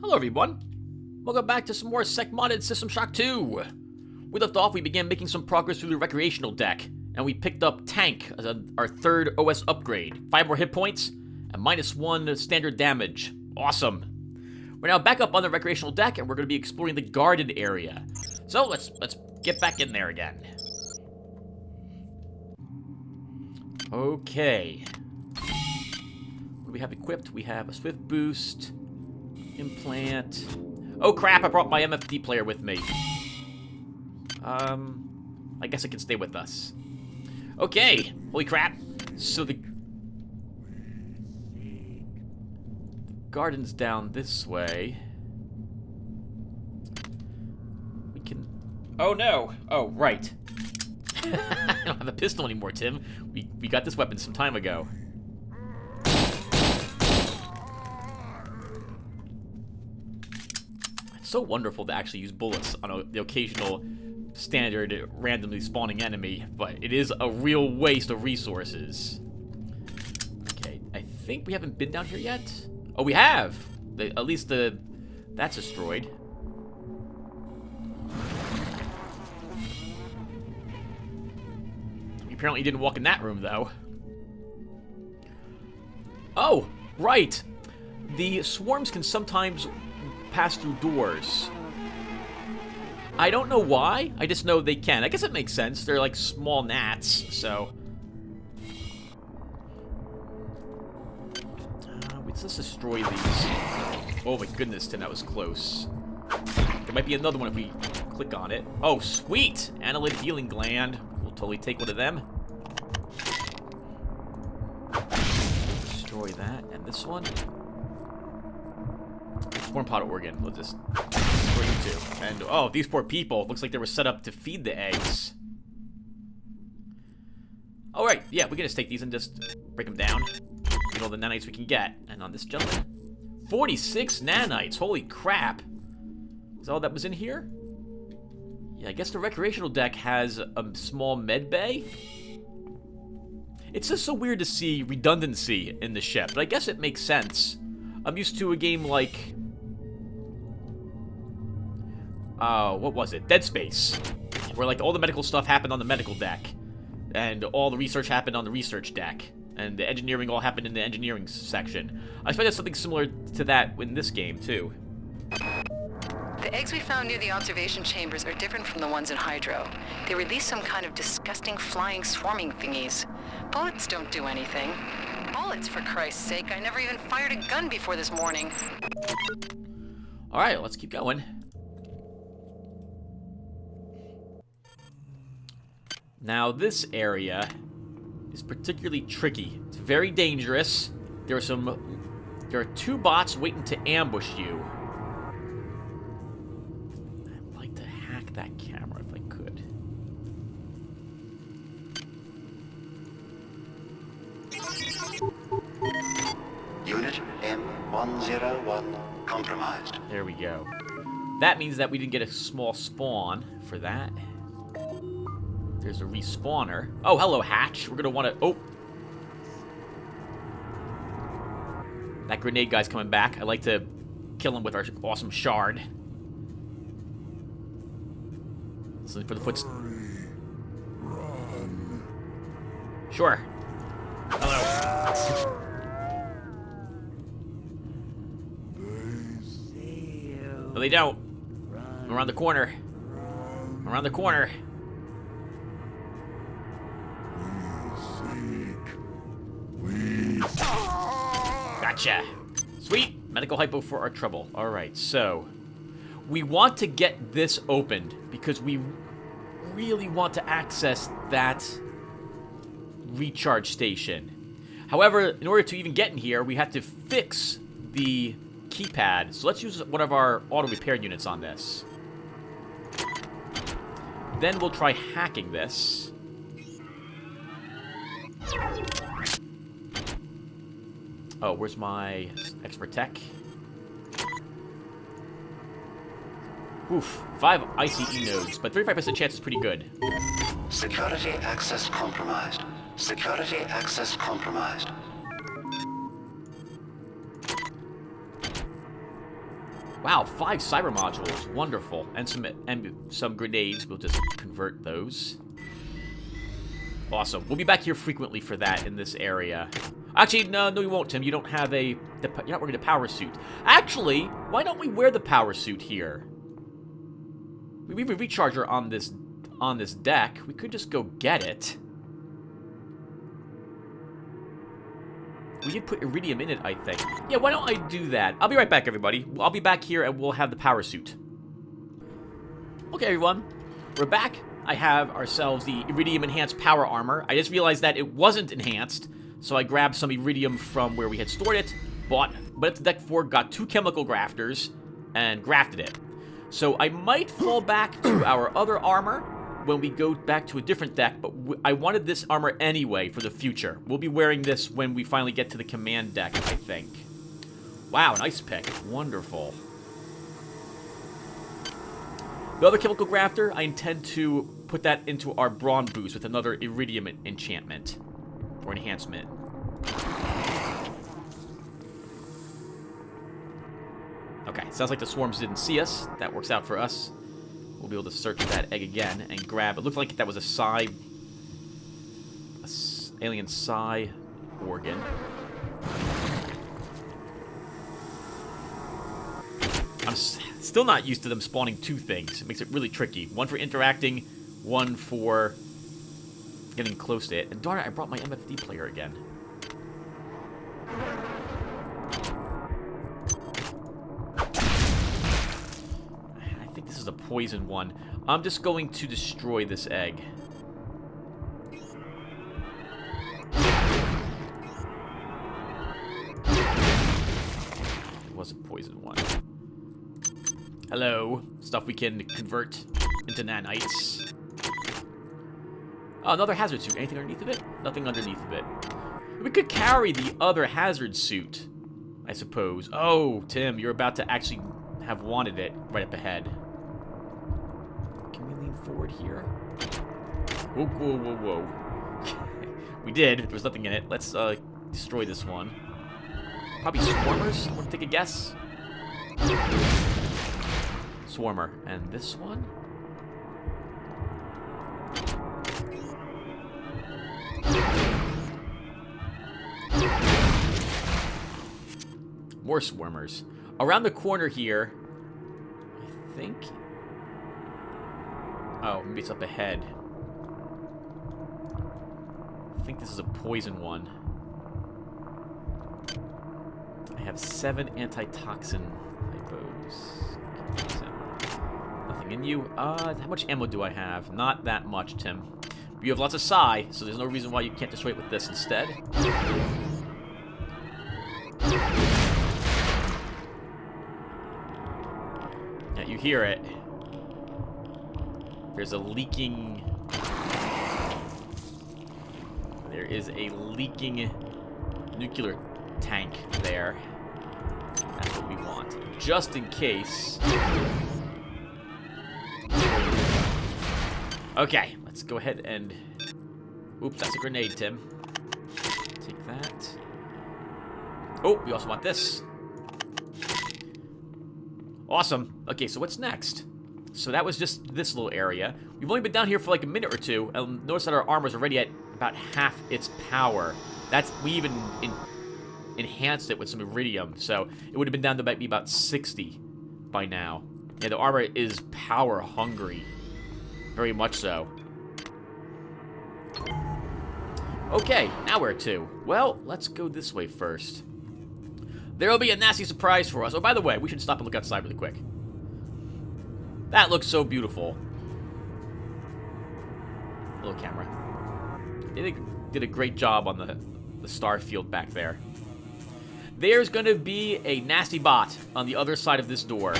Hello everyone, welcome back to some more Sec-modded System Shock 2. We left off, we began making some progress through the recreational deck, and we picked up Tank as our third OS upgrade. 5 more hit points, and -1 standard damage. Awesome. We're now back up on the recreational deck, and we're going to be exploring the garden area. So let's get back in there again. Okay. What do we have equipped? We have a Swift Boost, Implant. Oh crap, I brought my MFD player with me. I guess it can stay with us. Okay, holy crap. So the garden's down this way. We can... Oh no! Oh, right. I don't have a pistol anymore, Tim. We got this weapon some time ago. It's so wonderful to actually use bullets on the occasional standard randomly spawning enemy, but it is a real waste of resources. Okay, I think we haven't been down here yet. Oh, we have! At least that's destroyed. We apparently didn't walk in that room, though. Oh, right! The swarms can sometimes pass through doors. I don't know why, I just know they can. I guess it makes sense, they're like small gnats, so... let's destroy these. Oh my goodness, Tim, that was close. There might be another one if we click on it. Oh, sweet! Analytic Healing Gland. We'll totally take one of them. Destroy that, and this one. Swarm Pod Organ. We'll just destroy you too. And, oh, these poor people. Looks like they were set up to feed the eggs. Alright, yeah, we can just take these and just break them down. Get all the nanites we can get. And on this gentleman, 46 nanites. Holy crap. Is that all that was in here? Yeah, I guess the recreational deck has a small med bay. It's just so weird to see redundancy in the ship, but I guess it makes sense. I'm used to a game like... what was it? Dead Space. Where, like, all the medical stuff happened on the medical deck. And all the research happened on the research deck. And the engineering all happened in the engineering section. I expect there's something similar to that in this game, too. The eggs we found near the observation chambers are different from the ones in Hydro. They release some kind of disgusting flying swarming thingies. Bullets don't do anything. Bullets, for Christ's sake. I never even fired a gun before this morning. Alright, let's keep going. Now, this area is particularly tricky. It's very dangerous. There are 2 bots waiting to ambush you. I'd like to hack that camera if I could. Unit M101 compromised. There we go. That means that we didn't get a small spawn for that. There's a respawner. Oh, hello, Hatch. We're gonna want to... Oh! That grenade guy's coming back. I like to kill him with our awesome shard. Listening for the footsteps. Sure. Hello. No, they don't. Around the corner. Around the corner. Gotcha. Sweet. Medical hypo for our trouble. Alright, so we want to get this opened because we really want to access that recharge station. However, in order to even get in here, we have to fix the keypad. So let's use one of our auto repair units on this. Then we'll try hacking this. Oh, where's my expert tech? Oof, 5 ICE nodes, but 35% chance is pretty good. Security access compromised. Security access compromised. Wow, 5 cyber modules. Wonderful. And some grenades. We'll just convert those. Awesome. We'll be back here frequently for that in this area. Actually, no, you won't, Tim. You don't have you're not wearing a power suit. Actually, why don't we wear the power suit here? We have a recharger on this deck. We could just go get it. We did put iridium in it, I think. Yeah, why don't I do that? I'll be right back, everybody. I'll be back here, and we'll have the power suit. Okay, everyone. We're back. I have ourselves the iridium-enhanced power armor. I just realized that it wasn't enhanced, so I grabbed some iridium from where we had stored it, but it's deck 4, got 2 chemical grafters, and grafted it. So I might fall back to our other armor when we go back to a different deck, but I wanted this armor anyway for the future. We'll be wearing this when we finally get to the command deck, I think. Wow, nice pick. Wonderful. The other chemical grafter, I intend to put that into our Brawn boost with another iridium enchantment. Or enhancement. Okay, sounds like the swarms didn't see us. That works out for us. We'll be able to search that egg again and grab... It looked like that was a psi... alien psi organ. I'm still not used to them spawning 2 things. It makes it really tricky. One for interacting, one for getting close to it. And darn it, I brought my MFD player again. I think this is a poison one. I'm just going to destroy this egg. It was a poison one. Hello. Stuff we can convert into nanites. Oh, another hazard suit. Anything underneath of it? Nothing underneath of it. We could carry the other hazard suit, I suppose. Oh, Tim, you're about to actually have wanted it right up ahead. Can we lean forward here? Whoa, whoa, whoa, whoa. We did. There was nothing in it. Let's destroy this one. Probably swarmers? Want to take a guess? Swarmer. And this one? More swarmers. Around the corner here, I think... Oh, maybe it's up ahead. I think this is a poison one. I have 7 antitoxin hypos. Nothing in you. How much ammo do I have? Not that much, Tim. You have lots of psi, so there's no reason why you can't destroy it with this instead. Yeah, you hear it. There's a leaking... There is a leaking nuclear tank there. That's what we want. Just in case. Okay, let's go ahead and... Oops, that's a grenade, Tim. Take that. Oh, we also want this. Awesome. Okay, so what's next? So that was just this little area. We've only been down here for like a minute or two, and notice that our armor's already at about half its power. We even enhanced it with some iridium, so it would have been down to maybe about 60 by now. Yeah, the armor is power hungry. Very much so. Okay, now where to? Well, let's go this way first. There'll be a nasty surprise for us. Oh, by the way, we should stop and look outside really quick. That looks so beautiful. Little camera. They did a great job on the star field back there. There's going to be a nasty bot on the other side of this door.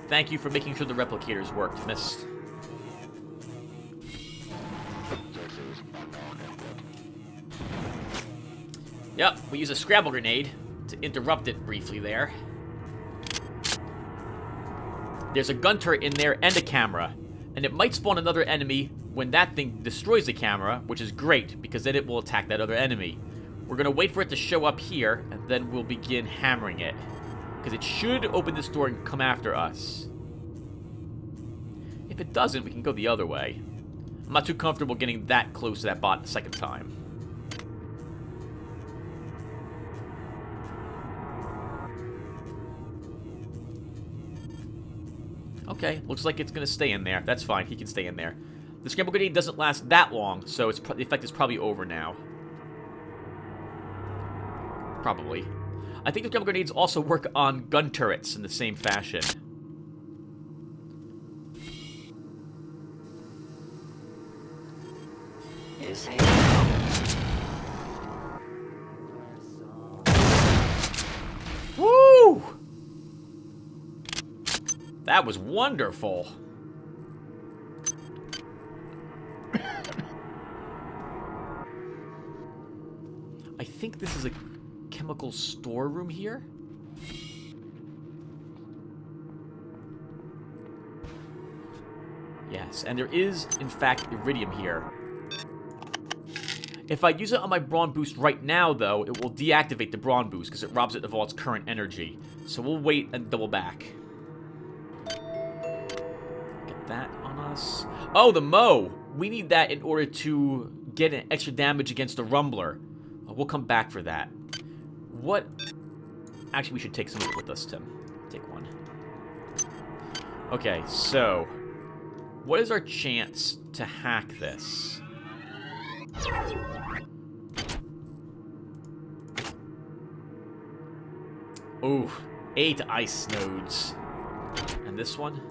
Thank you for making sure the replicators worked, miss. Yep, we use a scramble grenade to interrupt it briefly there. There's a gun turret in there and a camera. And it might spawn another enemy when that thing destroys the camera, which is great, because then it will attack that other enemy. We're going to wait for it to show up here, and then we'll begin hammering it. Because it should open this door and come after us. If it doesn't, we can go the other way. I'm not too comfortable getting that close to that bot the second time. Okay, looks like it's going to stay in there. That's fine, he can stay in there. The scramble grenade doesn't last that long, so the effect is probably over now. Probably. I think the scramble grenades also work on gun turrets in the same fashion. Woo! That was wonderful. I think this is a chemical storeroom here. Yes, and there is, in fact, iridium here. If I use it on my brawn boost right now, though, it will deactivate the brawn boost because it robs it of all its current energy. So we'll wait and double back. Get that on us. Oh, the Mo! We need that in order to get an extra damage against the Rumbler. We'll come back for that. What? Actually, we should take some of it with us, Tim. Take one. Okay, so what is our chance to hack this? Ooh, 8 ice nodes. And this one?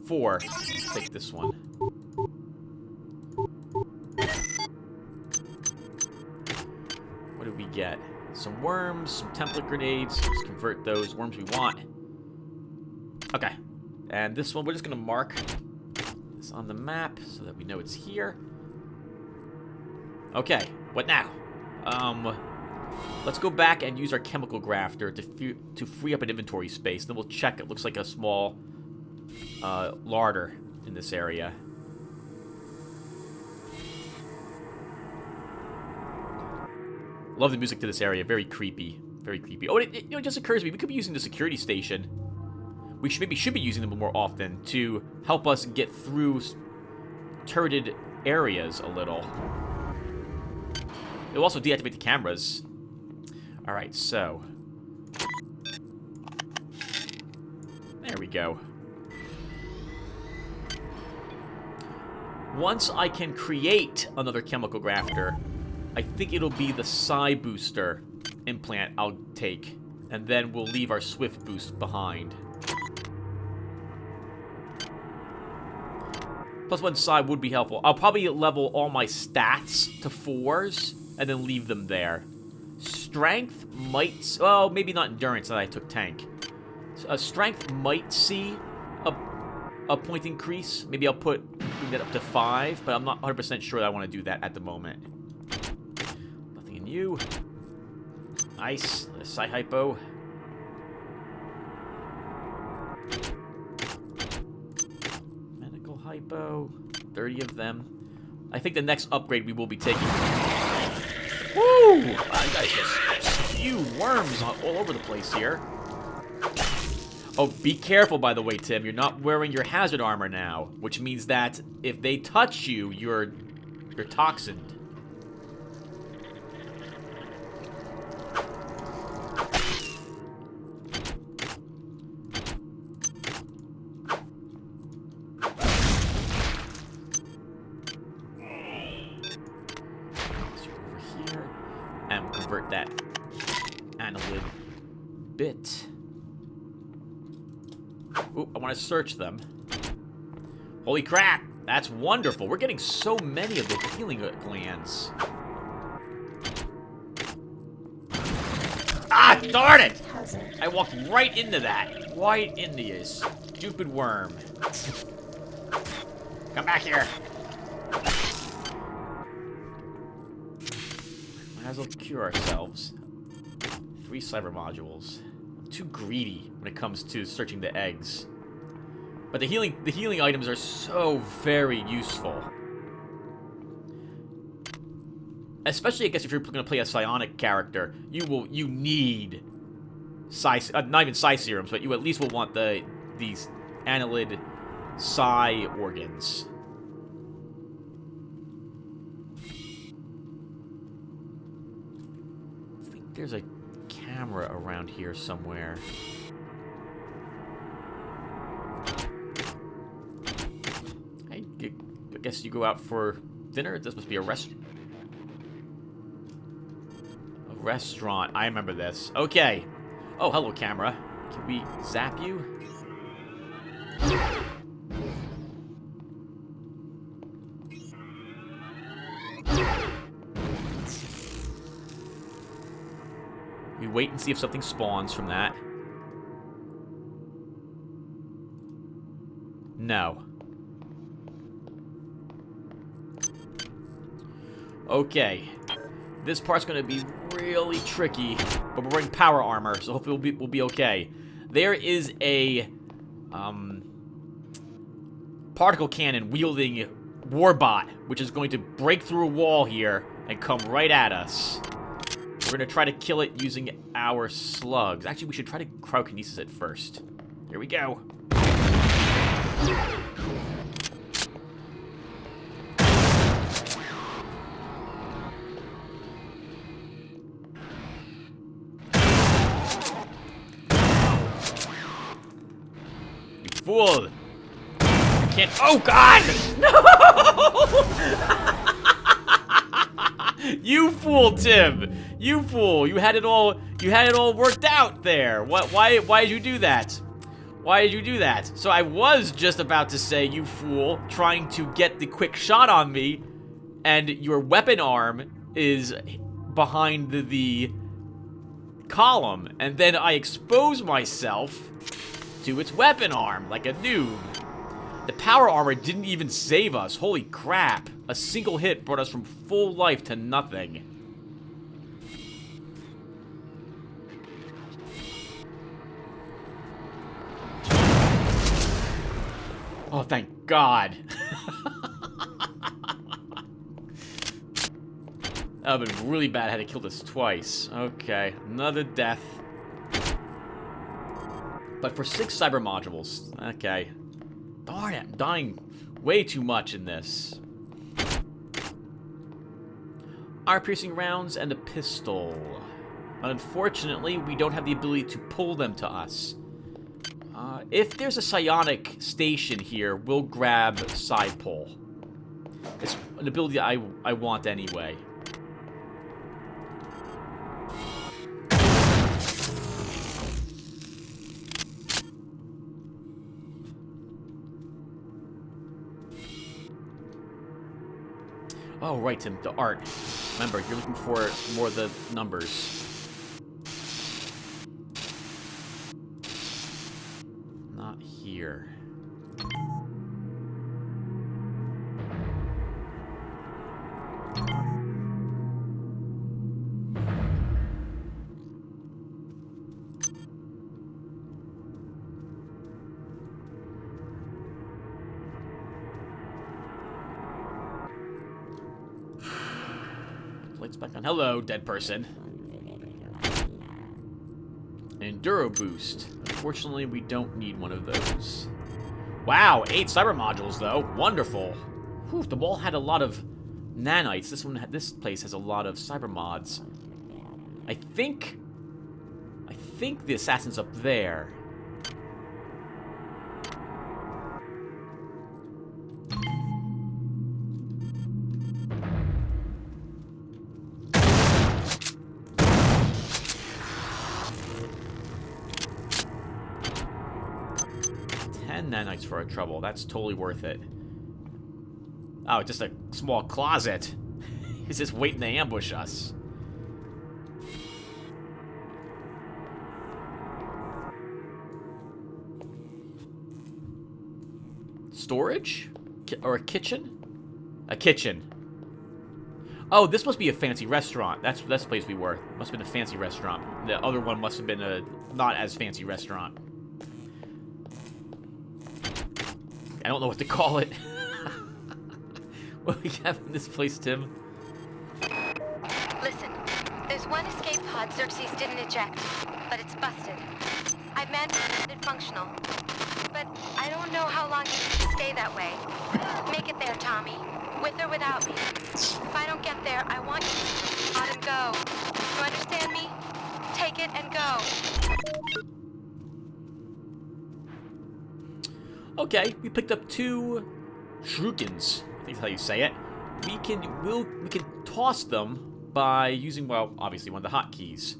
4. Let's take this one. What do we get? Some worms, some template grenades. Let's convert those worms we want. Okay. And this one, we're just going to mark this on the map so that we know it's here. Okay, what now? Let's go back and use our chemical grafter to free up an inventory space. Then we'll check. It looks like a small larder in this area. Love the music to this area. Very creepy. Very creepy. Oh, it just occurs to me. We could be using the security station. We should be using them more often to help us get through turreted areas a little. It'll also deactivate the cameras. Alright, so. There we go. Once I can create another chemical grafter, I think it'll be the Psi Booster implant I'll take. And then we'll leave our Swift Boost behind. Plus 1 Psi would be helpful. I'll probably level all my stats to 4s and then leave them there. Strength might... well, maybe not endurance that I took tank. Strength might see a point increase. Maybe I'll bring that up to 5, but I'm not 100% sure that I want to do that at the moment. Nothing in you. Nice. Psi Hypo. Medical Hypo. 30 of them. I think the next upgrade we will be taking... woo! I got just spewed worms all over the place here. Oh, be careful, by the way, Tim. You're not wearing your hazard armor now, which means that if they touch you, you're toxined. Convert that annelid bit. Ooh, I want to search them. Holy crap! That's wonderful. We're getting so many of the healing glands. Ah, darn it! I walked right into that. Right into you, stupid worm. Come back here. Might as well cure ourselves. 3 cyber modules. too greedy when it comes to searching the eggs. But the healing items are so very useful. Especially, I guess, if you're going to play a psionic character, you need not even psi serums, but you at least will want these annelid psi organs. I think there's a camera around here somewhere. I guess you go out for dinner. This must be a restaurant. Restaurant. I remember this. Okay. Oh, hello, camera. Can we zap you? We wait and see if something spawns from that. No. Okay. This part's going to be really tricky, but we're wearing power armor, so hopefully we'll be okay. There is a particle cannon wielding warbot, which is going to break through a wall here and come right at us. We're going to try to kill it using our slugs. Actually, we should try to cryokinesis it first. Here we go. Fool! You can't. Oh God! No! You fool, Tim! You fool! You had it all. You had it all worked out there. What? Why? Why did you do that? Why did you do that? So I was just about to say, you fool, trying to get the quick shot on me, and your weapon arm is behind the column, and then I expose myself to its weapon arm, like a noob. The power armor didn't even save us. Holy crap. A single hit brought us from full life to nothing. Oh, thank God. That would have been really bad. I had to kill this twice. Okay, another death. But for 6 cyber modules. Okay. Darn it, I'm dying way too much in this. Armor-piercing rounds and a pistol. Unfortunately, we don't have the ability to pull them to us. If there's a psionic station here, we'll grab side pull. It's an ability I want anyway. Oh, right, Tim, the art. Remember, you're looking for more of the numbers. Not here. Lights back on. Hello, dead person. Enduro boost. Unfortunately, we don't need one of those. Wow, 8 cyber modules though. Wonderful. Whew, the wall had a lot of nanites. This place has a lot of cyber mods. I think the assassin's up there. Nanites for our trouble. That's totally worth it. Oh, just a small closet. He's just waiting to ambush us. Storage? Or a kitchen? A kitchen. Oh, this must be a fancy restaurant. That's the place we were. Must have been a fancy restaurant. The other one must have been a not as fancy restaurant. I don't know what to call it. What do we have in this place, Tim? Listen, there's one escape pod Xerxes didn't eject, but it's busted. I've managed to get it functional, but I don't know how long it can stay that way. Make it there, Tommy, with or without me. If I don't get there, I want you to let him go. You understand me? Take it and go. Okay, we picked up 2 shurikens. I think that's how you say it. We can toss them by using, well, obviously one of the hotkeys.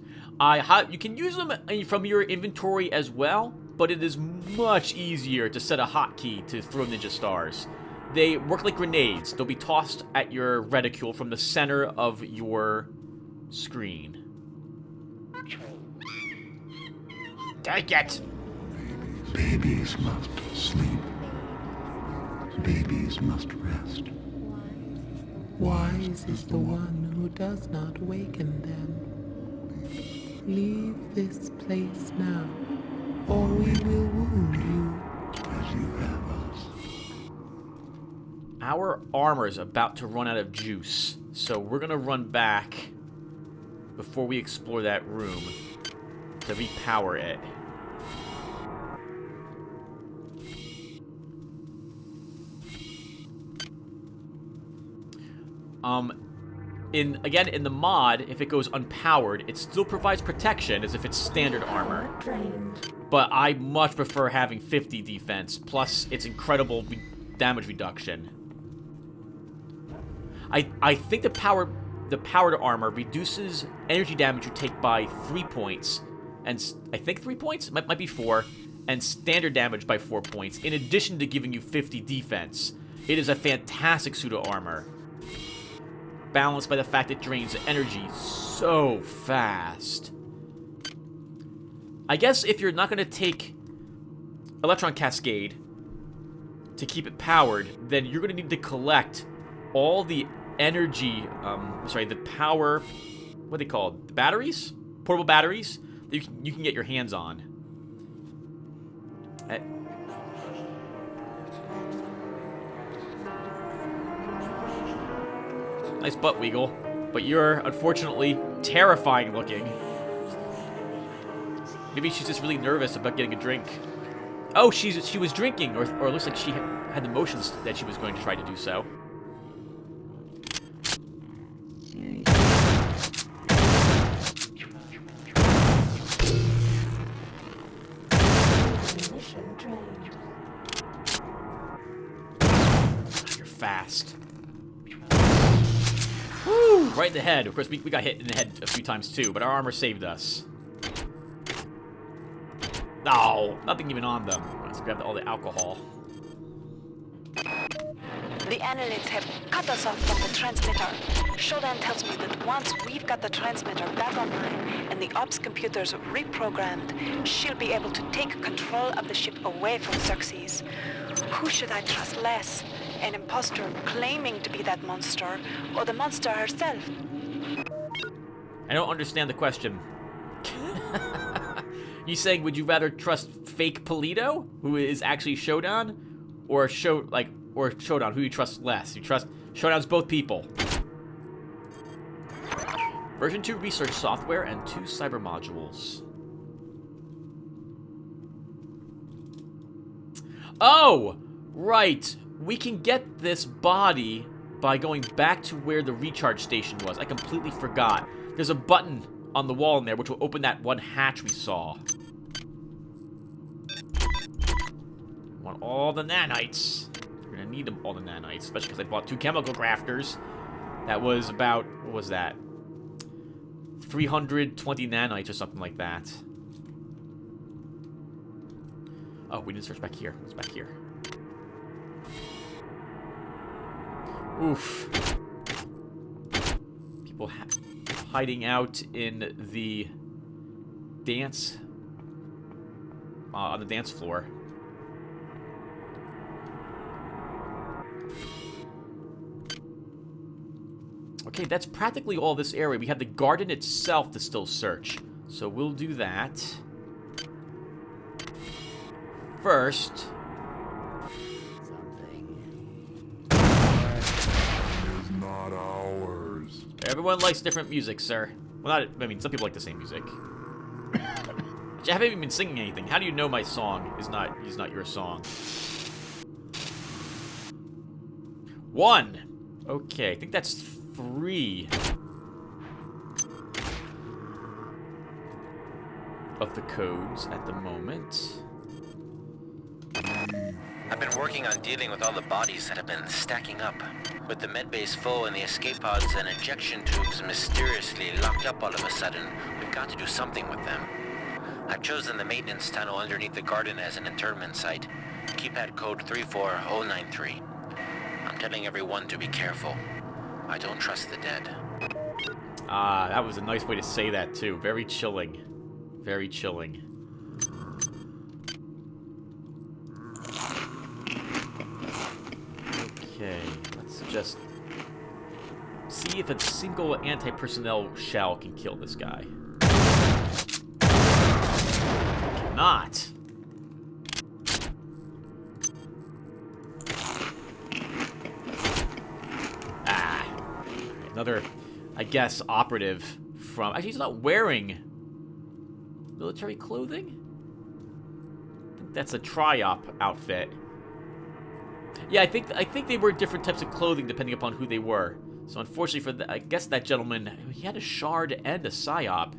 You can use them from your inventory as well, but it is much easier to set a hotkey to throw ninja stars. They work like grenades. They'll be tossed at your reticule from the center of your screen. Take it! Babies must sleep. Babies must rest. Wise is the one who does not waken them. Leave this place now, or we will wound you. As you have us. Our armor is about to run out of juice, so we're gonna run back before we explore that room to repower it. In the mod, if it goes unpowered, it still provides protection as if it's standard armor. But I much prefer having 50 defense, plus its incredible damage reduction. I think the powered armor reduces energy damage you take by 3 points, and I think 3 points? Might be 4, and standard damage by 4 points, in addition to giving you 50 defense. It is a fantastic pseudo-armor, balanced by the fact it drains energy so fast. I guess if you're not going to take Electron Cascade to keep it powered, then you're going to need to collect all the energy, the power, what are they called? The batteries? Portable batteries that you can get your hands on. Nice butt, Weagle. But you're, unfortunately, terrifying looking. Maybe she's just really nervous about getting a drink. Oh, she was drinking, or it looks like she had the motions that she was going to try to do so. You're fast. Woo! Right in the head. Of course, we got hit in the head a few times too, but our armor saved us. No, nothing even on them. Let's grab all the alcohol. The annelids have cut us off from the transmitter. Shodan tells me that once we've got the transmitter back online and the ops computers reprogrammed, she'll be able to take control of the ship away from Xerxes. Who should I trust less? An imposter claiming to be that monster, or the monster herself? I don't understand the question. You saying, would you rather trust fake Polito, who is actually Shodan, or Shodan, who you trust less? You trust Shodan's both people. Version 2 research software and 2 cyber modules. Oh, right. We can get this body by going back to where the recharge station was. I completely forgot. There's a button on the wall in there which will open that one hatch we saw. Want all the nanites. We're gonna need them, all the nanites, especially because I bought 2 chemical grafters. That was about, what was that? 320 nanites or something like that. Oh, we didn't search back here. What's back here? Oof. People hiding out in the dance, on the dance floor. Okay, that's practically all this area. We have the garden itself to still search. So we'll do that. First. Is not ours. Everyone likes different music, sir. Well, not, I mean, some people like the same music. I haven't even been singing anything. How do you know my song is not your song? 1. Okay, I think that's 3 of the codes at the moment. I've been working on dealing with all the bodies that have been stacking up. With the medbase full and the escape pods and ejection tubes mysteriously locked up all of a sudden, we've got to do something with them. I've chosen the maintenance tunnel underneath the garden as an internment site. Keypad code 34093. I'm telling everyone to be careful. I don't trust the dead. Ah, that was a nice way to say that, too. Very chilling. Very chilling. Okay, let's just see if a single anti-personnel shell can kill this guy. Not. Another, I guess, operative from... Actually, he's not wearing military clothing? I think that's a tri-op outfit. Yeah, I think they were different types of clothing depending upon who they were. So unfortunately for I guess that gentleman, he had a shard and a psyop.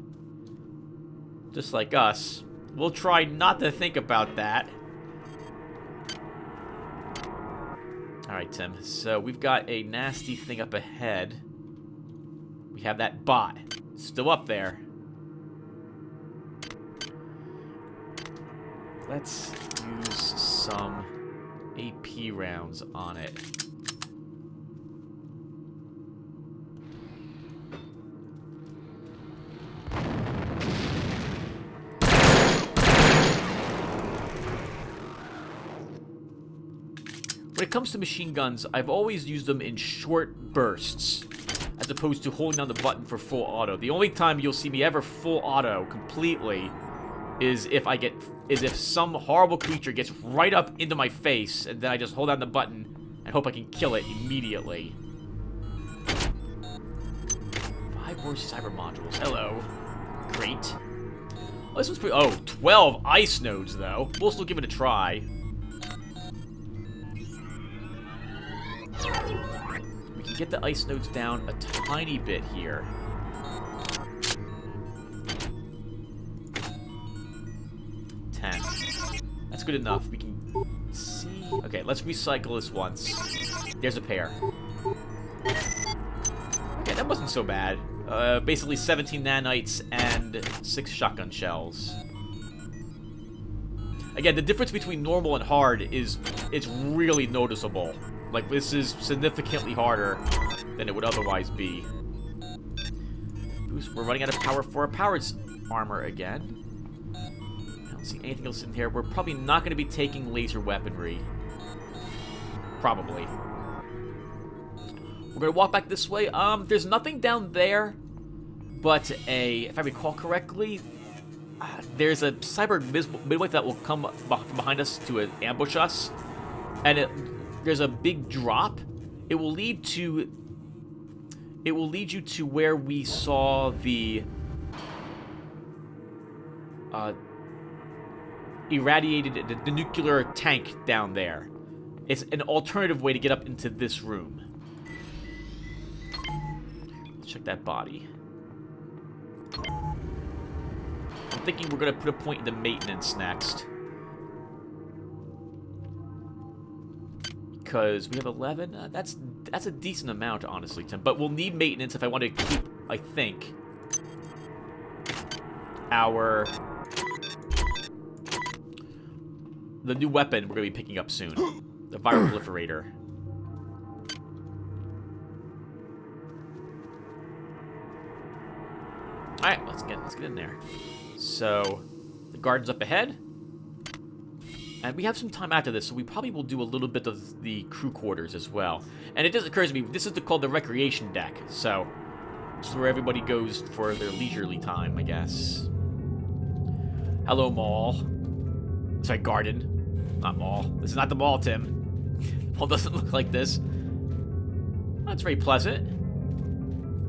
Just like us. We'll try not to think about that. Alright, Tim. So we've got a nasty thing up ahead. We have that bot. Still up there. Let's use some AP rounds on it. When it comes to machine guns, I've always used them in short bursts, as opposed to holding down the button for full auto. The only time you'll see me ever full auto completely is if some horrible creature gets right up into my face, and then I just hold down the button and hope I can kill it immediately. 5 more cyber modules. Hello. Great. Oh, this one's pretty... Oh, 12 ice nodes, though. We'll still give it a try. We can get the ice nodes down a tiny bit here. That's good enough. We can see... Okay, let's recycle this once. There's a pair. Okay, that wasn't so bad. Basically 17 nanites and 6 shotgun shells. Again, the difference between normal and hard is... It's really noticeable. Like, this is significantly harder than it would otherwise be. Oops, we're running out of power for our powered armor again. I don't see anything else in here. We're probably not going to be taking laser weaponry. Probably. We're going to walk back this way. There's nothing down there, but if I recall correctly, there's a cyber midwife that will come from behind us to ambush us, and there's a big drop. It will lead you to where we saw the irradiated the nuclear tank down there. It's an alternative way to get up into this room. Let's check that body. I'm thinking we're gonna put a point into maintenance next. Because we have 11. That's a decent amount, honestly, Tim. But we'll need maintenance if I want to keep, I think, the new weapon we're going to be picking up soon. The viral proliferator. Alright, let's get in there. So, the garden's up ahead. And we have some time after this, so we probably will do a little bit of the crew quarters as well. And it just occurs to me, this is called the recreation deck, so this is where everybody goes for their leisurely time, I guess. Hello, mall. Sorry, garden. Not mall. This is not the mall, Tim. Mall doesn't look like this. That's very pleasant.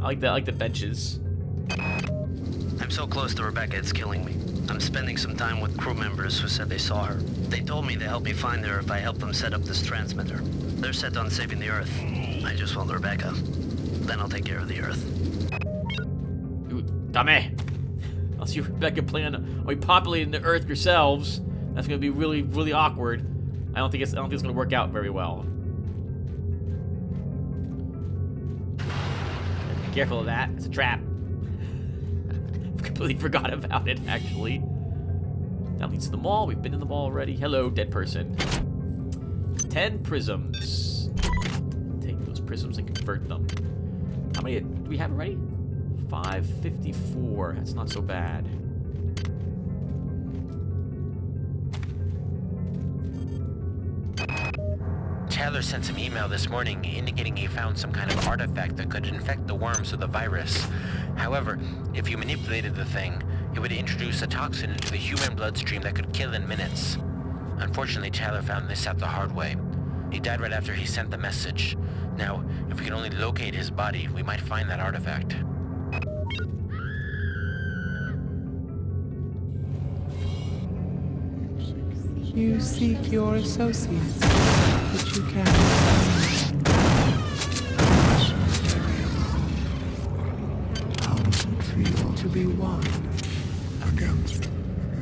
I like the benches. I'm so close to Rebecca, it's killing me. I'm spending some time with crew members who said they saw her. They told me they'll help me find her if I help them set up this transmitter. They're set on saving the Earth. I just want Rebecca. Then I'll take care of the Earth. Dame! Unless you Rebecca plan on repopulating the Earth yourselves, that's gonna be really, really awkward. I don't think it's gonna work out very well. Be careful of that. It's a trap. Completely forgot about it, actually. That leads to the mall. We've been in the mall already. Hello, dead person. 10 prisms. Take those prisms and convert them. How many do we have already? 554. That's not so bad. Taylor sent some email this morning indicating he found some kind of artifact that could infect the worms with the virus. However, if you manipulated the thing, it would introduce a toxin into the human bloodstream that could kill in minutes. Unfortunately, Taylor found this out the hard way. He died right after he sent the message. Now, if we can only locate his body, we might find that artifact. You seek your associates, but you cannot find How does it feel to be one. against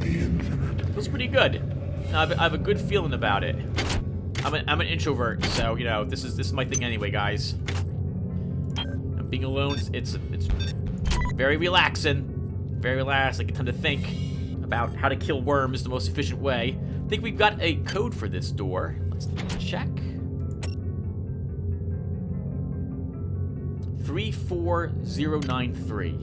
the infinite? Feels pretty good. I have a good feeling about it. I'm an introvert, so you know this is my thing anyway, guys. And being alone, it's very relaxing. Very relaxed. I get time to think about how to kill worms the most efficient way. I think we've got a code for this door. Let's check. 34093.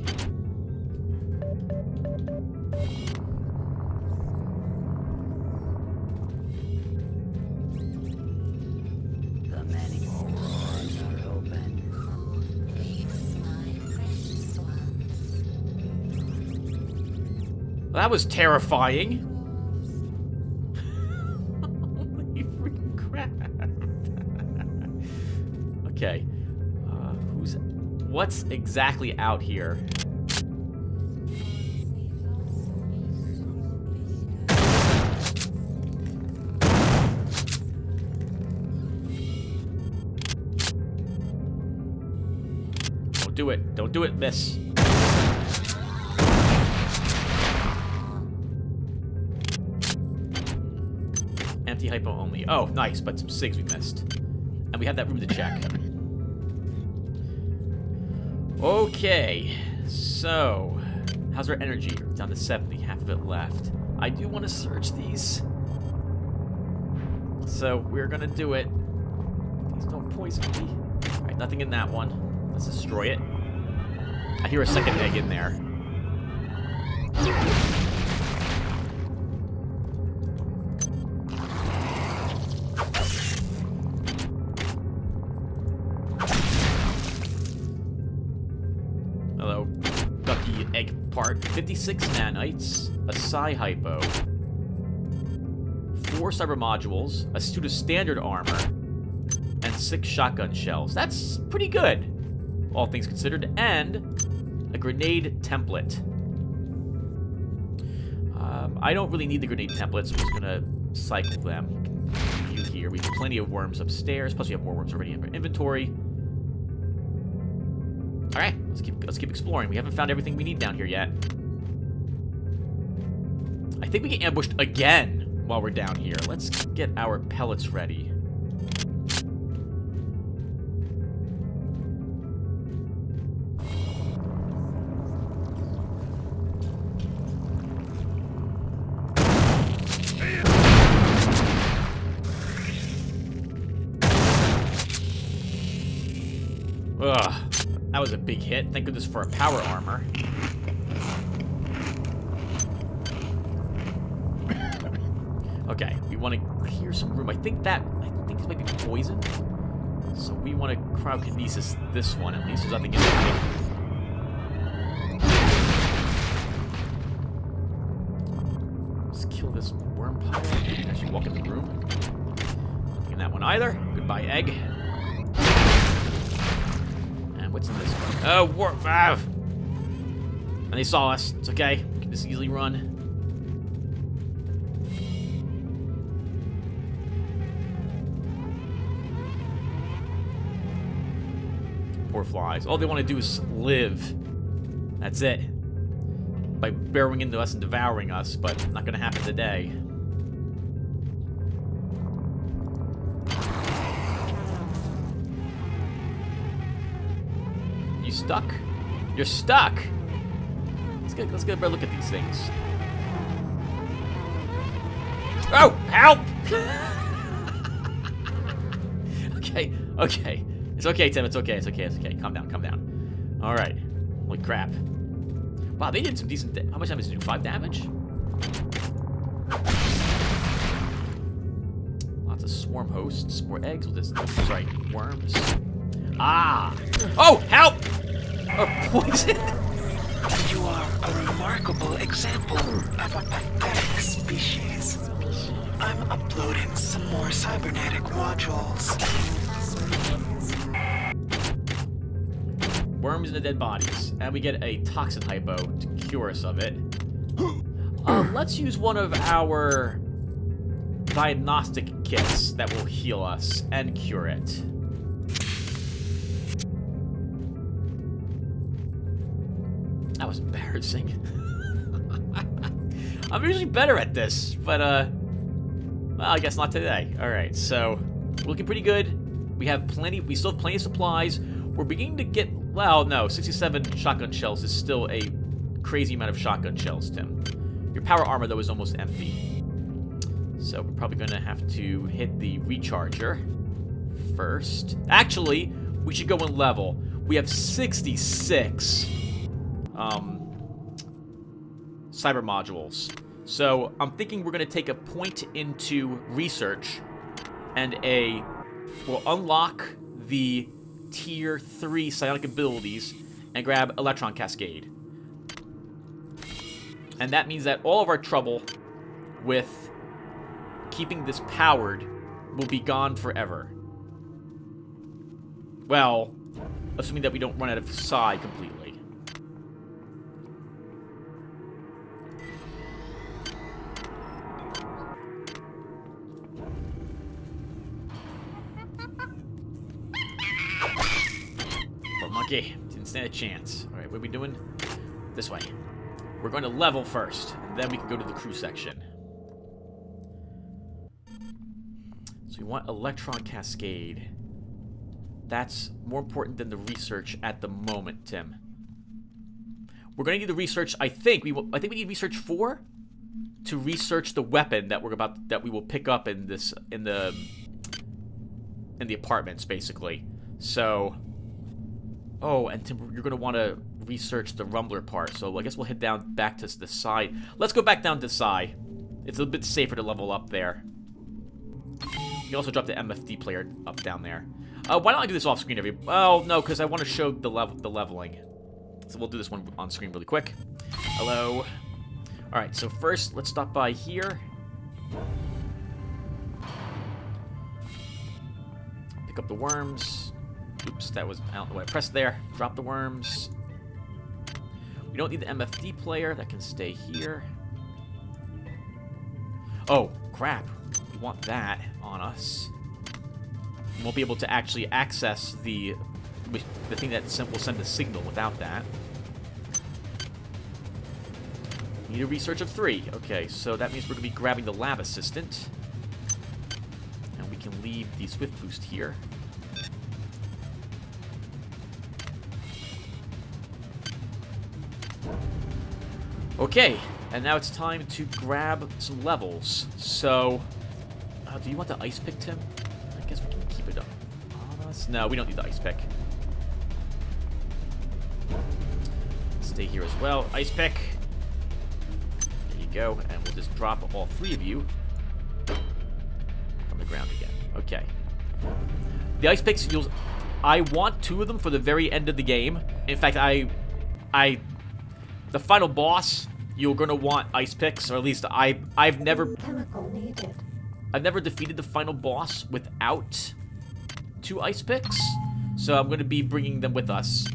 The many doors are open. Peace, my precious ones. Well, that was terrifying. Holy freaking crap. Okay. What's exactly out here? Don't do it. Don't do it, miss. Empty hypo only. Oh, nice, but some SIGs we missed. And we have that room to check. Okay, so how's our energy? We're down to 70, half of it left. I do want to search these. So we're gonna do it. Please don't poison me. Alright, nothing in that one. Let's destroy it. I hear a second egg in there. Hello, ducky egg part. 56 nanites, a psi hypo, 4 cyber modules, a suit of standard armor, and 6 shotgun shells. That's pretty good, all things considered, and a grenade template. I don't really need the grenade templates. I'm just gonna cycle them. View here. We have plenty of worms upstairs. Plus, we have more worms already in our inventory. All right, let's keep exploring. We haven't found everything we need down here yet. I think we get ambushed again while we're down here. Let's get our pellets ready. Ugh, that was a big hit. Thank goodness for a power armor. Okay, we want to clear some room. I think this might be poison. So we want to cryokinesis this one. At least there's nothing in there. Let's kill this worm pile. We can actually walk in the room. Nothing in that one either. Goodbye, egg. And what's in this one? Oh, worm. Ah. And they saw us. It's okay. We can just easily run. Poor flies. All they want to do is live. That's it. By burrowing into us and devouring us, but not going to happen today. You stuck? You're stuck! Let's get a better look at these things. Oh! Help! Okay. It's okay, Tim. It's okay. Calm down. Alright. Holy crap. Wow, they did some decent... How much damage did they do? 5 damage? Lots of swarm hosts. More eggs with this... Sorry, worms. Ah! Oh, help! Oh, poison! You are a remarkable example of a pathetic species. I'm uploading some more cybernetic modules. Worms in the dead bodies. And we get a toxin hypo to cure us of it. Let's use one of our diagnostic kits that will heal us and cure it. That was embarrassing. I'm usually better at this, but, well, I guess not today. Alright, so, we're looking pretty good. We still have plenty of supplies. We're beginning to get, well, no, 67 shotgun shells is still a crazy amount of shotgun shells, Tim. Your power armor, though, is almost empty. So, we're probably going to have to hit the recharger first. Actually, we should go in level. We have 66 cyber modules. So I'm thinking we're going to take a point into research and we'll unlock the tier 3 psionic abilities and grab Electron Cascade. And that means that all of our trouble with keeping this powered will be gone forever. Well, assuming that we don't run out of psi completely. Monkey, didn't stand a chance. Alright, what are we doing? This way. We're going to level first, and then we can go to the crew section. So we want Electron Cascade. That's more important than the research at the moment, Tim. We're going to need the research, I think we need research 4 to research the weapon that we will pick up in the apartments, basically. So, oh, and Tim, you're going to want to research the Rumbler part, so I guess we'll head down back to the side. Let's go back down to Psi. It's a bit safer to level up there. You can also drop the MFD player up down there. Why don't I do this off screen well, no, because I want to show the leveling. So we'll do this one on screen really quick. Hello. Alright, so first, let's stop by here. Pick up the worms. Oops, that was, I don't know what I pressed there. Drop the worms. We don't need the MFD player. That can stay here. Oh, crap. We want that on us. We won't be able to actually access the thing that will send a signal without that. Need a research of 3. Okay, so that means we're going to be grabbing the lab assistant. And we can leave the swift boost here. Okay, and now it's time to grab some levels. So, do you want the ice pick, Tim? I guess we can keep it up on us. No, we don't need the ice pick. Stay here as well. Ice pick. There you go, and we'll just drop all 3 of you ground again. Okay. The ice picks, I want 2 of them for the very end of the game. In fact, the final boss, you're gonna want ice picks, or at least I've never defeated the final boss without 2 ice picks, so I'm gonna be bringing them with us.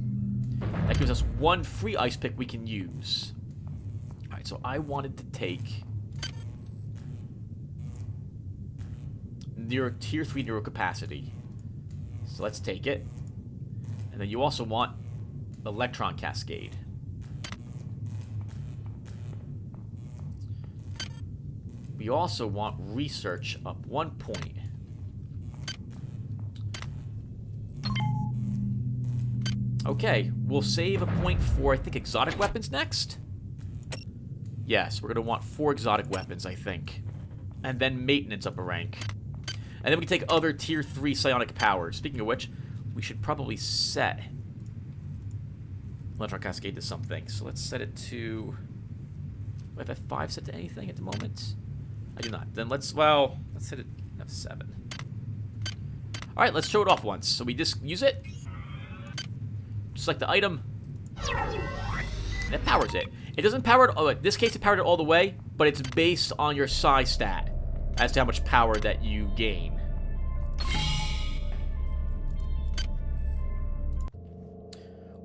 That gives us 1 free ice pick we can use. All right, so I wanted to take tier 3 neurocapacity. So let's take it. And then you also want Electron Cascade. We also want Research up 1 point. Okay, we'll save a point for, I think, exotic weapons next? Yes, we're going to want 4 exotic weapons, I think. And then maintenance up a rank. And then we can take other tier 3 psionic powers. Speaking of which, we should probably set Electron Cascade to something. So let's set it to... Do I have F5 set to anything at the moment? I do not. Then let's set it F7. Alright, let's show it off once. So we just use it. Select the item. And it powers it. It doesn't power it... Oh, in this case, it powered it all the way, but it's based on your psi stat as to how much power that you gain.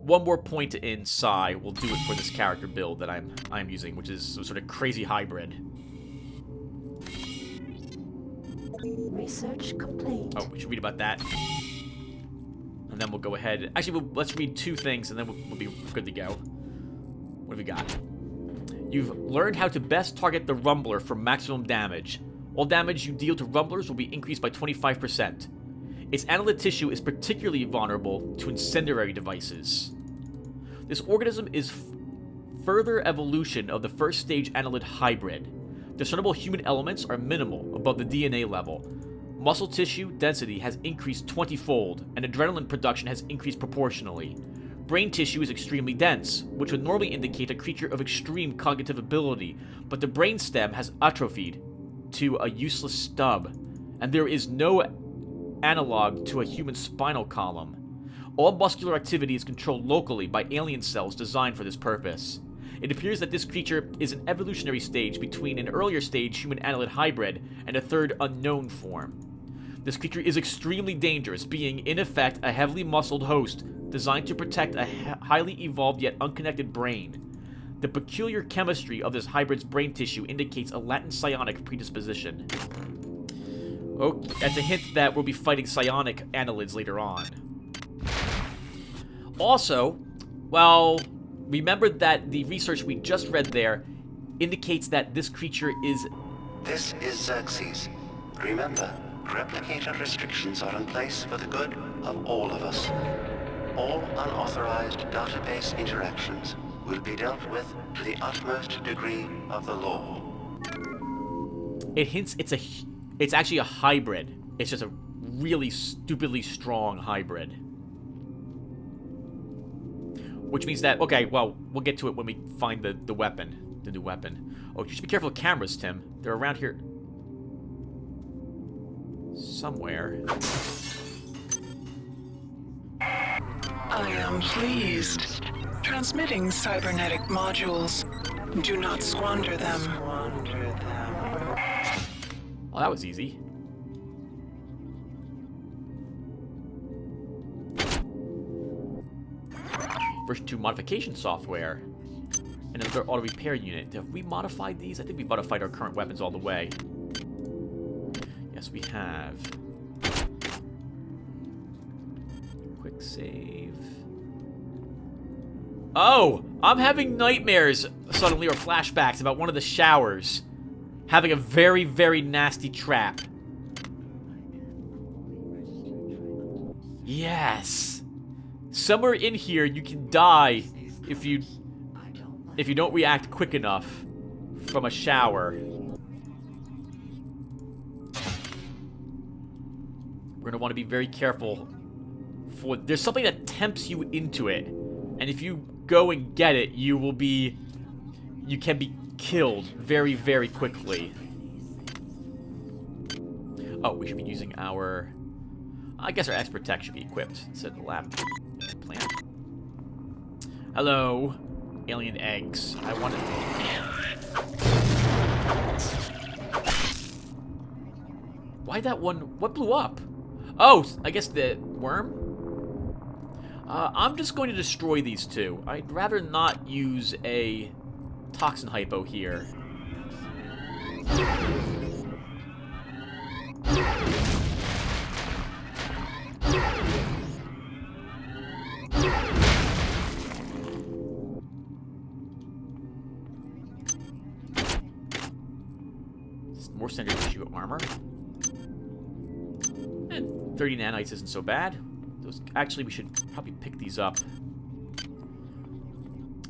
One more point in psi will do it for this character build that I'm using, which is some sort of crazy hybrid. Research complete. Oh, we should read about that. And then we'll go ahead. Actually, let's read 2 things, and then we'll be good to go. What have we got? You've learned how to best target the Rumbler for maximum damage. All damage you deal to Rumblers will be increased by 25%. Its annelid tissue is particularly vulnerable to incendiary devices. This organism is further evolution of the first stage annelid hybrid. Discernible human elements are minimal above the DNA level. Muscle tissue density has increased 20-fold, and adrenaline production has increased proportionally. Brain tissue is extremely dense, which would normally indicate a creature of extreme cognitive ability, but the brainstem has atrophied to a useless stub, and there is no analog to a human spinal column. All muscular activity is controlled locally by alien cells designed for this purpose. It appears that this creature is an evolutionary stage between an earlier stage human annelid hybrid and a third unknown form. This creature is extremely dangerous, being in effect a heavily muscled host designed to protect a highly evolved yet unconnected brain. The peculiar chemistry of this hybrid's brain tissue indicates a latent psionic predisposition. Okay, that's a hint that we'll be fighting psionic annelids later on. Also, well, remember that the research we just read there indicates that this creature is... This is Xerxes. Remember, replicator restrictions are in place for the good of all of us. All unauthorized database interactions will be dealt with to the utmost degree of the law. It hints it's actually a hybrid. It's just a really stupidly strong hybrid. Which means that, okay, well, we'll get to it when we find the weapon. The new weapon. Oh, you should be careful of cameras, Tim. They're around here somewhere. I am pleased. Transmitting cybernetic modules. Do not squander them. Oh, that was easy. Version 2 modification software. And another auto repair unit. Have we modified these? I think we modified our current weapons all the way. Yes, we have. Quick save. Oh! I'm having nightmares suddenly, or flashbacks, about one of the showers having a very, very nasty trap. Yes! Somewhere in here you can die if you don't react quick enough from a shower. We're gonna want to be very careful. There's something that tempts you into it, and if you go and get it, you can be killed very, very quickly. Oh, we should be using our... I guess our expert tech should be equipped instead of the lab plant. Hello, alien eggs. I want to... Why that one... What blew up? Oh, I guess the worm? I'm just going to destroy these two. I'd rather not use a toxin hypo here. More standard issue armor. And 30 nanites isn't so bad. Those, actually, we should probably pick these up.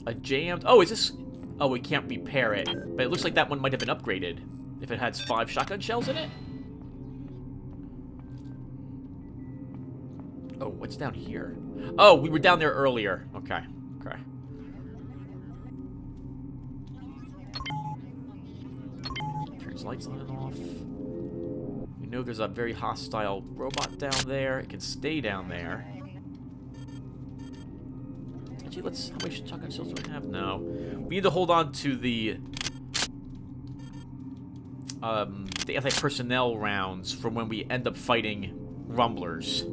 A jammed... Oh, is this... Oh, we can't repair it. But it looks like that one might have been upgraded. If it has 5 shotgun shells in it. Oh, what's down here? Oh, we were down there earlier. Okay. Okay. Turns lights on and off. We know there's a very hostile robot down there. It can stay down there. Actually, let's... How many shotgun shells do we have? No. We need to hold on to the anti-personnel rounds from when we end up fighting rumblers.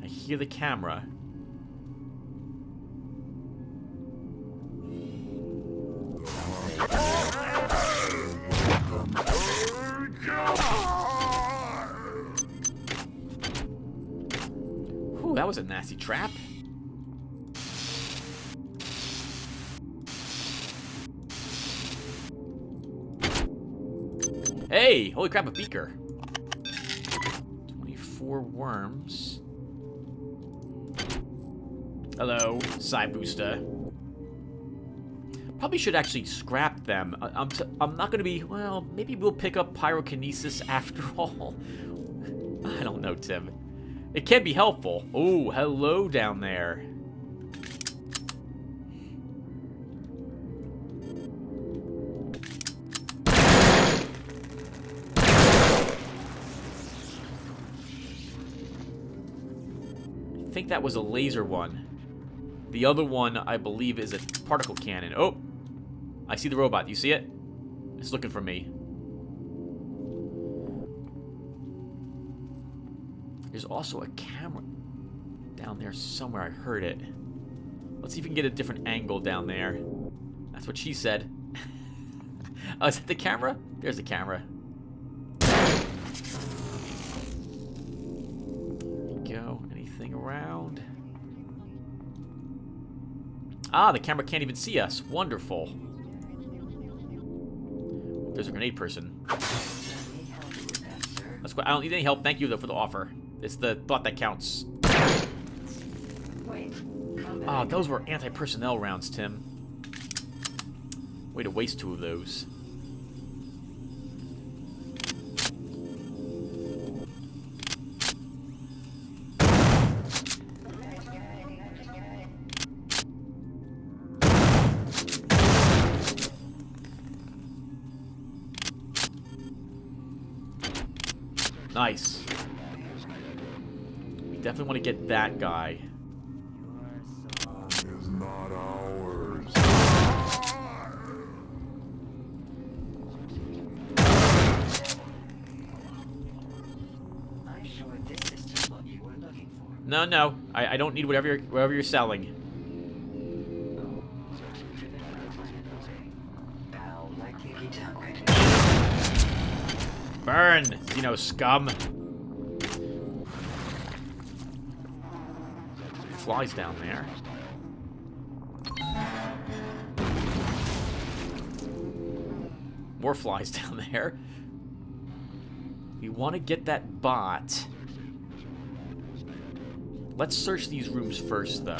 I hear the camera. Whew, that was a nasty trap. Hey! Holy crap, a beaker. 24 worms. Hello, Psy Booster. Probably should actually scrap them. I'm not going to be... Well, maybe we'll pick up pyrokinesis after all. I don't know, Tim. It can be helpful. Oh, hello down there. I think that was a laser one. The other one, I believe, is a particle cannon. Oh! I see the robot. You see it? It's looking for me. There's also a camera down there somewhere. I heard it. Let's see if we can get a different angle down there. That's what she said. Oh, is that the camera? There's the camera. There we go. Anything around? Ah, the camera can't even see us. Wonderful. There's a grenade person. That's what, I don't need any help. Thank you, though, for the offer. It's the thought that counts. Ah, those were anti-personnel rounds, Tim. Way to waste 2 of those. Nice. We definitely want to get that guy. Is not ours. I'm sure this is just what you were looking for. No, no. I don't need whatever you're selling. How likely he downgraded. Burn, Xeno scum. Flies down there. More flies down there. We want to get that bot. Let's search these rooms first, though.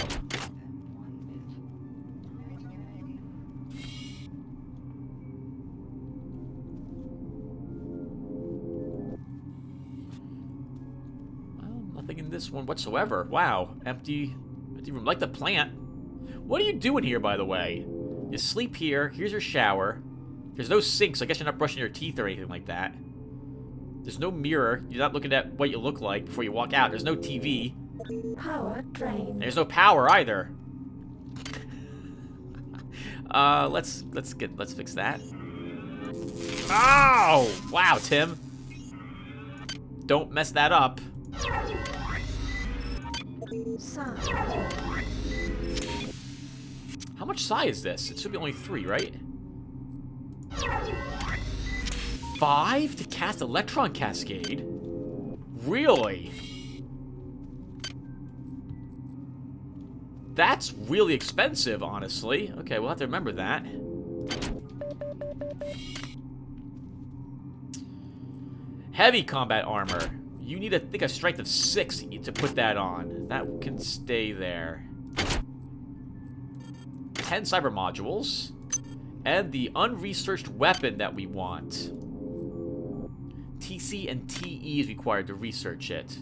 Nothing in this one whatsoever. Wow. Empty room. Like the plant. What are you doing here, by the way? You sleep here. Here's your shower. There's no sink, so I guess you're not brushing your teeth or anything like that. There's no mirror. You're not looking at what you look like before you walk out. There's no TV. Power drain. There's no power either. Let's fix that. Oh! Wow, Tim. Don't mess that up. How much psi is this? It should be only 3, right? 5 to cast Electron Cascade? Really? That's really expensive, honestly. Okay, we'll have to remember that. Heavy combat armor. You need, I think, a strength of 6 to put that on. That can stay there. 10 cyber modules. And the unresearched weapon that we want. TC and TE is required to research it.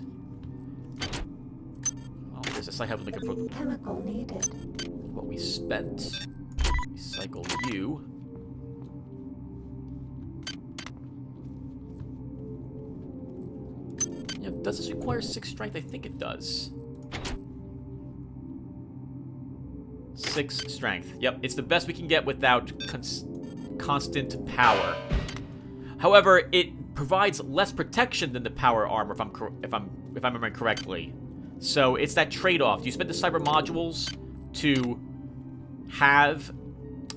Well, there's a site help looking for Chemical needed. what we spent. Recycle you. Yeah, does this require 6 strength? I think it does. 6 strength. Yep, it's the best we can get without constant power. However, it provides less protection than the power armor, if I'm remembering correctly. So it's that trade-off. You spend the cyber modules to have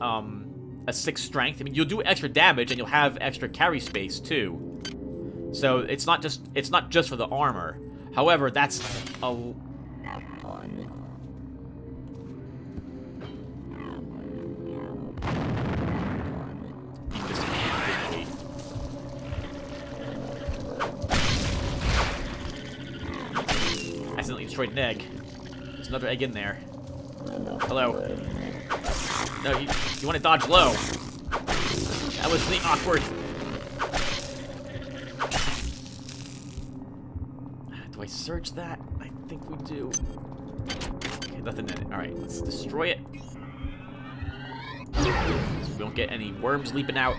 a 6 strength. I mean, you'll do extra damage and you'll have extra carry space too. So it's not just for the armor. However, that's a accidentally destroyed an egg. There's another egg in there. Hello. No, you want to dodge low. That was the awkward. Do I search that? I think we do. Okay, nothing in it. Alright, let's destroy it. So we don't get any worms leaping out.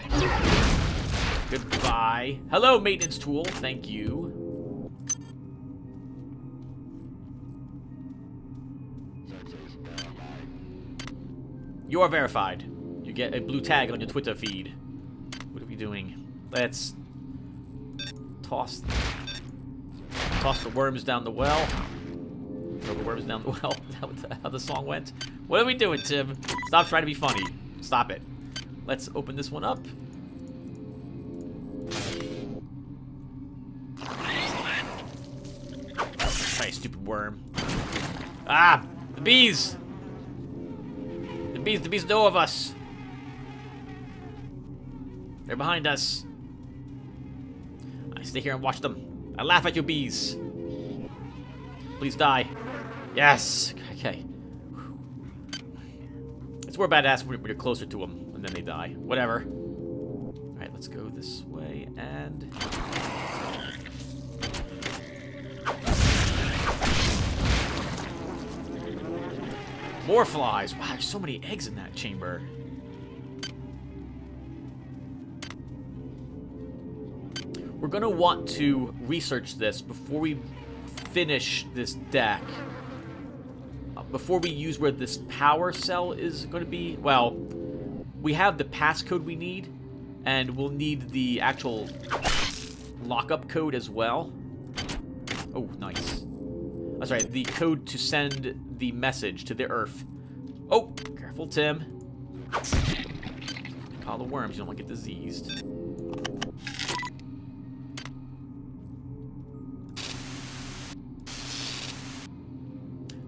Goodbye. Hello, maintenance tool. Thank you. You are verified. You get a blue tag on your Twitter feed. What are we doing? Let's toss the worms down the well. Throw the worms down the well. Is that how the song went? What are we doing, Tim? Stop trying to be funny. Stop it. Let's open this one up. Hey, stupid worm. Ah! The bees! The bees know of us. They're behind us. I stay here and watch them. I laugh at you, bees. Please die. Yes. Okay. It's more badass when you're closer to them and then they die. Whatever. Alright, let's go this way and... more flies. Wow, there's so many eggs in that chamber. We're gonna want to research this before we finish this deck. Before we use where this power cell is going to be. Well, we have the passcode we need, and we'll need the actual lockup code as well. Oh, nice. That's right, the code to send the message to the Earth. Oh, careful, Tim. Pile of worms, you don't want to get diseased.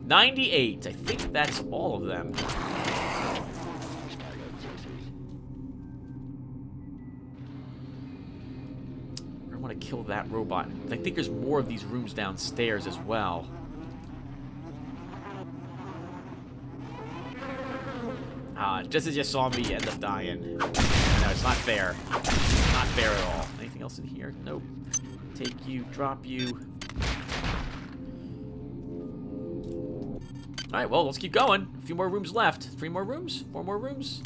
$98. I think that's all of them. I want to kill that robot. I think there's more of these rooms downstairs as well. Just as you saw me end up dying. No, it's not fair. It's not fair at all. Anything else in here? Nope. Take you, drop you. Alright, well, let's keep going. A few more rooms left. 3 more rooms? 4 more rooms?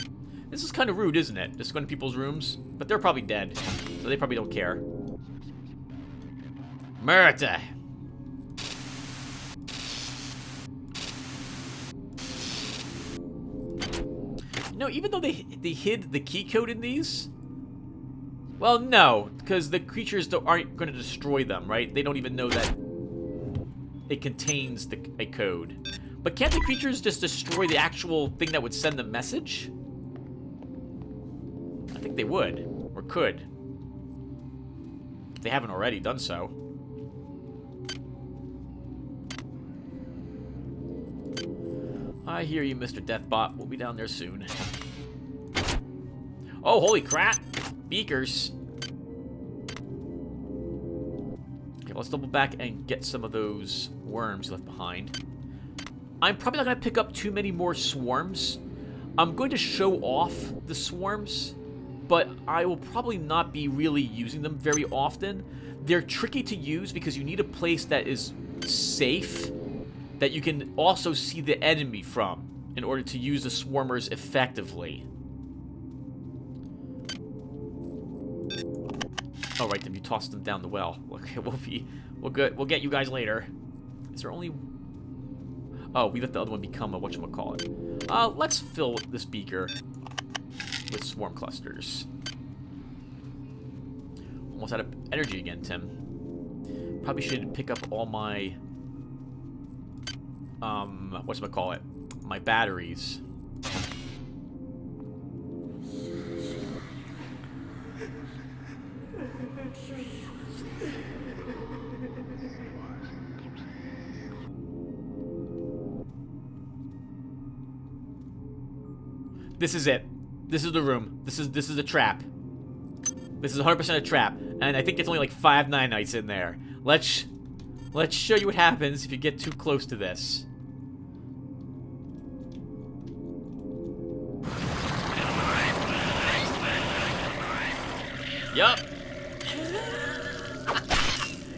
This is kind of rude, isn't it? Just going to people's rooms. But they're probably dead, so they probably don't care. Murder. You know, even though they hid the key code in these, well, no, because the creatures aren't going to destroy them, right? They don't even know that it contains a code. But can't the creatures just destroy the actual thing that would send the message? I think they would, or could. If they haven't already done so. I hear you, Mr. Deathbot. We'll be down there soon. Oh, holy crap! Beakers. Okay, let's double back and get some of those worms left behind. I'm probably not going to pick up too many more swarms. I'm going to show off the swarms, but I will probably not be really using them very often. They're tricky to use because you need a place that is safe, that you can also see the enemy from in order to use the swarmers effectively. Oh, right, then you tossed them down the well. Okay, we'll get you guys later. Is there only... Oh, we let the other one become a whatchamacallit. Let's fill this beaker with swarm clusters. Almost out of energy again, Tim. Probably should pick up all my... whatchamacallit? My batteries. This is it. This is the room. This is a trap. This is 100% a trap, and I think it's only like 5 nanites in there. Let's show you what happens if you get too close to this. Yup.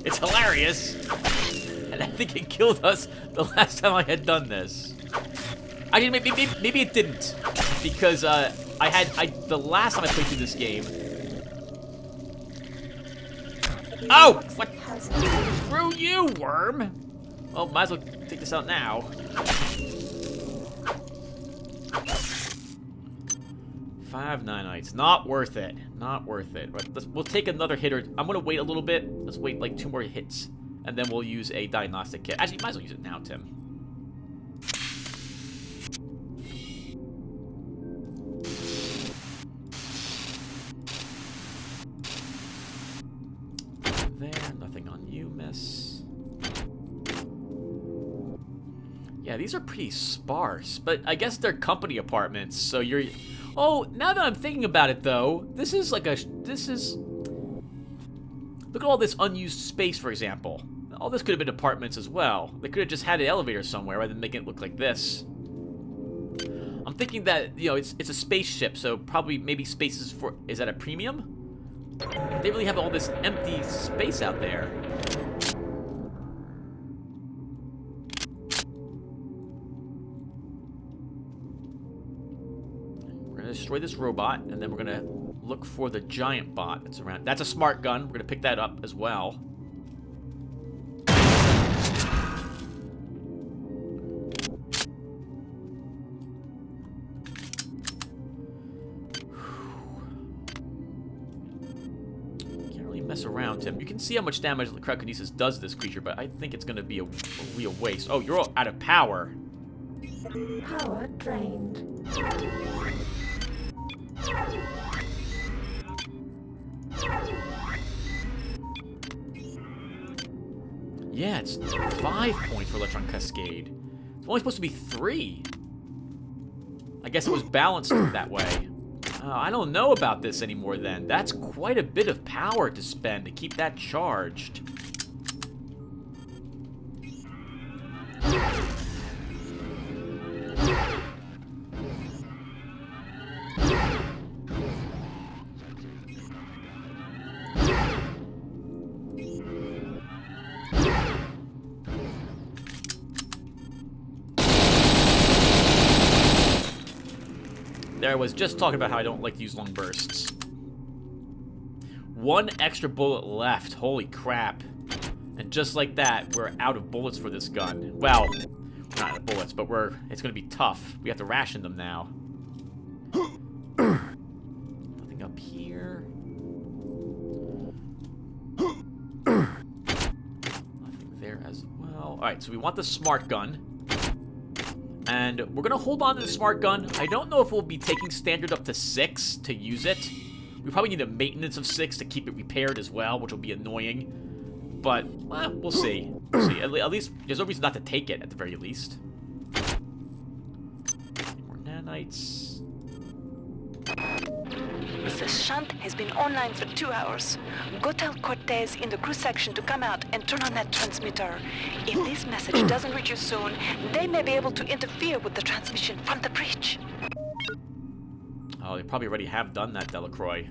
It's hilarious. And I think it killed us the last time I had done this. Actually, maybe it didn't. Because the last time I played through this game. Oh! What? Screw you, worm! Well, might as well take this out now. Five nanites. Not worth it. Not worth it. We'll take another hit, or I'm gonna wait a little bit. Let's wait like 2 more hits, and then we'll use a diagnostic kit. Actually, might as well use it now, Tim. There, nothing on you, miss. Yeah, these are pretty sparse, but I guess they're company apartments, so you're... Oh, now that I'm thinking about it, though, this is... Look at all this unused space, for example. All this could have been apartments as well. They could have just had an elevator somewhere rather than making it look like this. I'm thinking that, you know, it's a spaceship, so probably maybe spaces for... Is that a premium? They really have all this empty space out there. We're gonna destroy this robot, and then we're gonna look for the giant bot that's around. That's a smart gun. We're gonna pick that up as well. Mess around, Tim. You can see how much damage the cryokinesis does to this creature, but I think it's going to be a real waste. Oh, you're all out of power. Power drained. Yeah, it's 5 points for Electron Cascade. It's only supposed to be 3. I guess it was balanced that way. I don't know about this anymore then. That's quite a bit of power to spend to keep that charged. There I was just talking about how I don't like to use long bursts. 1 extra bullet left. Holy crap. And just like that, we're out of bullets for this gun. Well, we're not out of bullets, but it's going to be tough. We have to ration them now. Nothing up here. Nothing there as well. Alright, so we want the smart gun. And we're going to hold on to the smart gun. I don't know if we'll be taking standard up to 6 to use it. We probably need a maintenance of 6 to keep it repaired as well, which will be annoying. But, well, we'll see. We'll see. At least, there's no reason not to take it, at the very least. More nanites. The shunt has been online for 2 hours. Go tell Cortez in the crew section to come out and turn on that transmitter. If this message doesn't reach you soon, they may be able to interfere with the transmission from the breach. Oh, they probably already have done that, Delacroix.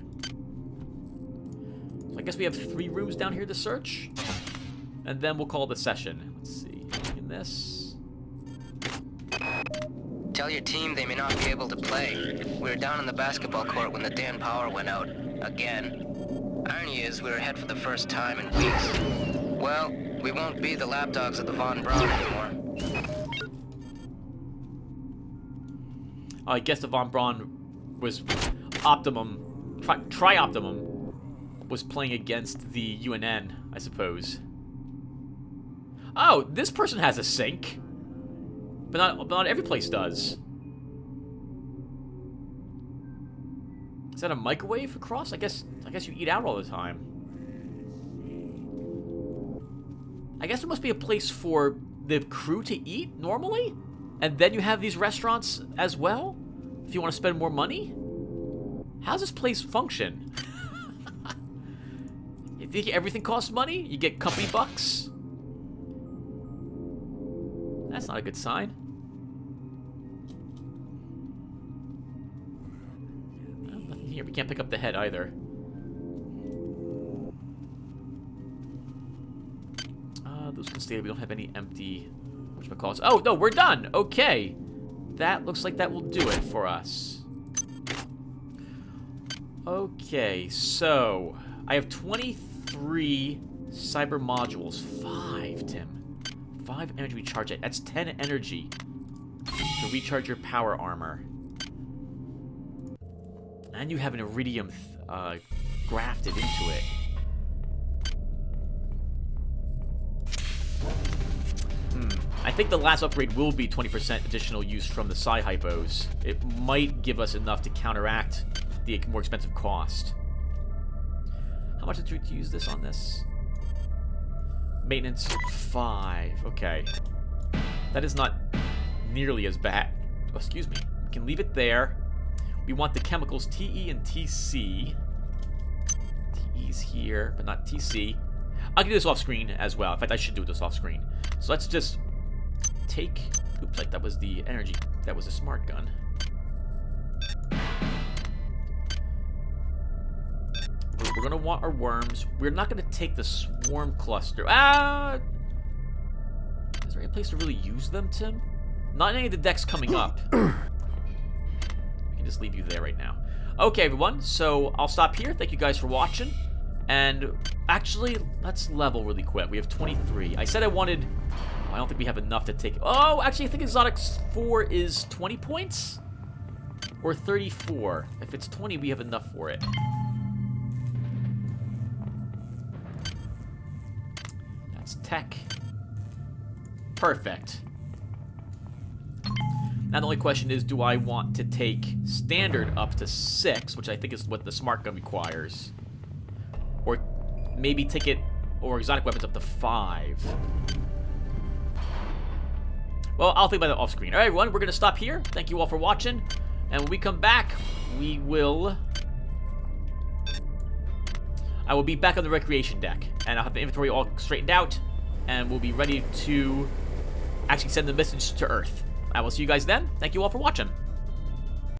So I guess we have 3 rooms down here to search. And then we'll call the session. Let's see. In this. Tell your team they may not be able to play. We were down on the basketball court when the damn power went out. Again. Irony is, we were ahead for the first time in weeks. Well, we won't be the lapdogs of the Von Braun anymore. I guess the Von Braun was Optimum. Tri-Optimum was playing against the UNN, I suppose. Oh, this person has a sink. But not every place does. Is that a microwave across? I guess you eat out all the time. I guess there must be a place for the crew to eat normally? And then you have these restaurants as well? If you want to spend more money? How's this place function? You think everything costs money? You get company bucks? That's not a good sign. Nothing here. We can't pick up the head either. Those can stay. We don't have any empty... whatchamacallit. Oh, no, we're done. Okay. That looks like that will do it for us. Okay, so... I have 23 cyber modules. 5, Tim. 5 energy recharge it. That's 10 energy to recharge your power armor. And you have an iridium grafted into it. I think the last upgrade will be 20% additional use from the Psi-Hypos. It might give us enough to counteract the more expensive cost. How much did you use this on this? Maintenance 5. Okay. That is not nearly as bad. Oh, excuse me. We can leave it there. We want the chemicals TE and TC. TE's here, but not TC. I'll do this off screen as well. In fact, I should do this off screen. So let's just take... oops, like that was the energy. That was a smart gun. We're going to want our worms. We're not going to take the swarm cluster. Is there any place to really use them, Tim? Not in any of the decks coming up. We can just leave you there right now. Okay, everyone. So I'll stop here. Thank you guys for watching. And actually, let's level really quick. We have 23. I said I wanted... oh, I don't think we have enough to take... oh, actually, I think Exotic 4 is 20 points? Or 34. If it's 20, we have enough for it. That's tech. Perfect. Now the only question is, do I want to take standard up to 6, which I think is what the smart gun requires. Or maybe take it, or exotic weapons up to 5. Well, I'll think about that off screen. Alright, everyone, we're going to stop here. Thank you all for watching. And when we come back, we will... I will be back on the recreation deck. And I'll have the inventory all straightened out. And we'll be ready to actually send the message to Earth. I will see you guys then. Thank you all for watching.